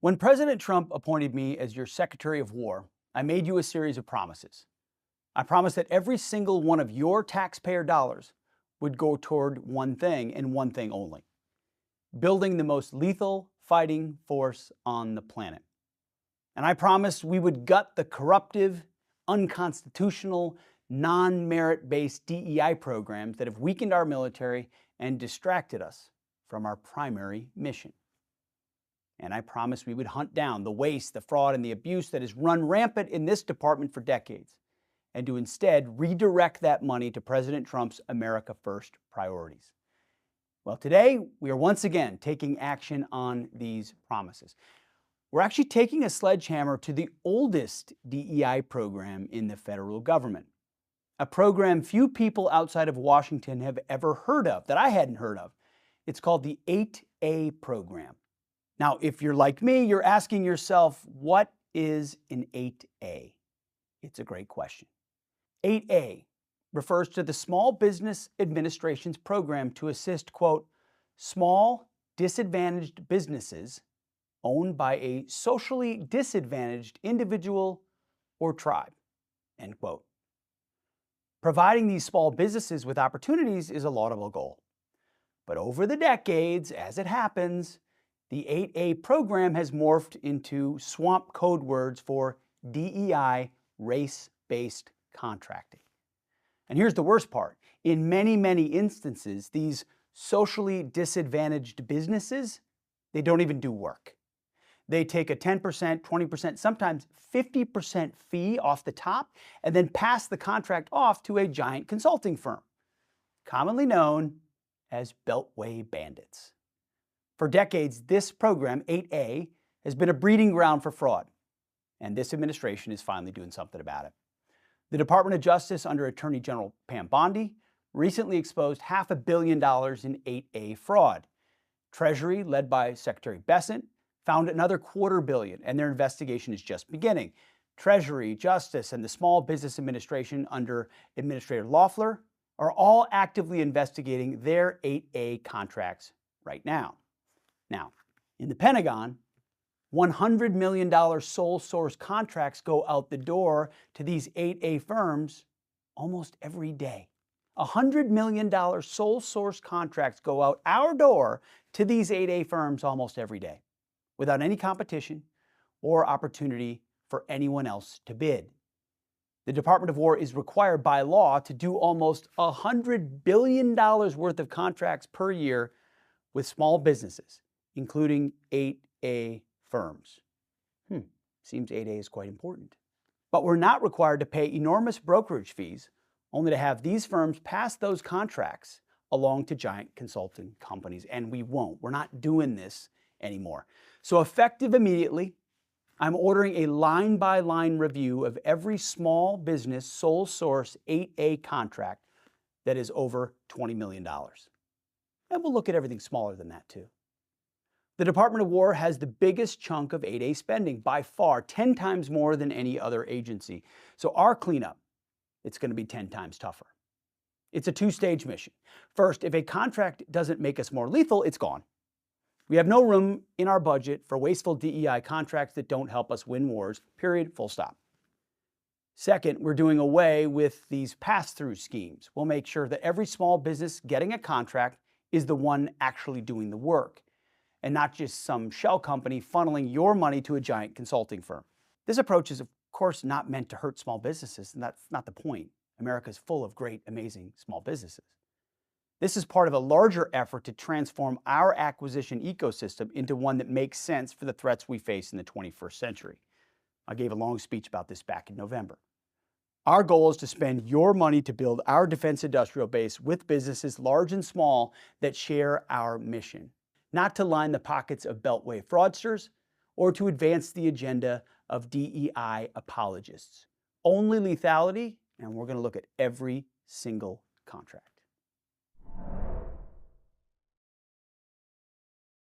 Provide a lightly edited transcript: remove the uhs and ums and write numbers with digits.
When President Trump appointed me as your Secretary of War, I made you a series of promises. I promised that every single one of your taxpayer dollars would go toward one thing and one thing only: building the most lethal fighting force on the planet. And I promised we would gut the corruptive, unconstitutional, non-merit-based DEI programs that have weakened our military and distracted us from our primary mission. And I promised we would hunt down the waste, the fraud, and the abuse that has run rampant in this department for decades, and to instead redirect that money to President Trump's America First priorities. Well, today we are once again taking action on these promises. We're actually taking a sledgehammer to the oldest DEI program in the federal government, a program few people outside of Washington have ever heard of, that I hadn't heard of. It's called the 8A program. Now, if you're like me, you're asking yourself, what is an 8A? It's a great question. 8A refers to the Small Business Administration's program to assist, quote, small, disadvantaged businesses owned by a socially disadvantaged individual or tribe, end quote. Providing these small businesses with opportunities is a laudable goal. But over the decades, as it happens, the 8A program has morphed into swamp code words for DEI, race-based contracting. And here's the worst part. In many, many instances, these socially disadvantaged businesses, they don't even do work. They take a 10%, 20%, sometimes 50% fee off the top and then pass the contract off to a giant consulting firm, commonly known as Beltway bandits. For decades, this program, 8A, has been a breeding ground for fraud, and this administration is finally doing something about it. The Department of Justice under Attorney General Pam Bondi recently exposed $500 million in 8A fraud. Treasury, led by Secretary Hegseth, found another $250 million, and their investigation is just beginning. Treasury, Justice, and the Small Business Administration under Administrator Loeffler are all actively investigating their 8A contracts right now. Now, in the Pentagon, $100 million sole source contracts go out the door to these 8A firms almost every day. $100 million sole source contracts go out our door to these 8A firms almost every day, without any competition or opportunity for anyone else to bid. The Department of War is required by law to do almost $100 billion worth of contracts per year with small businesses, including 8A firms. Seems 8A is quite important. But we're not required to pay enormous brokerage fees, only to have these firms pass those contracts along to giant consulting companies, and we won't. We're not doing this anymore. So effective immediately, I'm ordering a line-by-line review of every small business sole source 8A contract that is over $20 million. And we'll look at everything smaller than that too. The Department of War has the biggest chunk of 8A spending, by far, 10 times more than any other agency. So our cleanup, it's going to be 10 times tougher. It's a two-stage mission. First, if a contract doesn't make us more lethal, it's gone. We have no room in our budget for wasteful DEI contracts that don't help us win wars, period, full stop. Second, we're doing away with these pass-through schemes. We'll make sure that every small business getting a contract is the one actually doing the work, and not just some shell company funneling your money to a giant consulting firm. This approach is, of course, not meant to hurt small businesses, and that's not the point. America is full of great, amazing small businesses. This is part of a larger effort to transform our acquisition ecosystem into one that makes sense for the threats we face in the 21st century. I gave a long speech about this back in November. Our goal is to spend your money to build our defense industrial base with businesses large and small that share our mission, not to line the pockets of Beltway fraudsters or to advance the agenda of DEI apologists. Only lethality, and we're going to look at every single contract.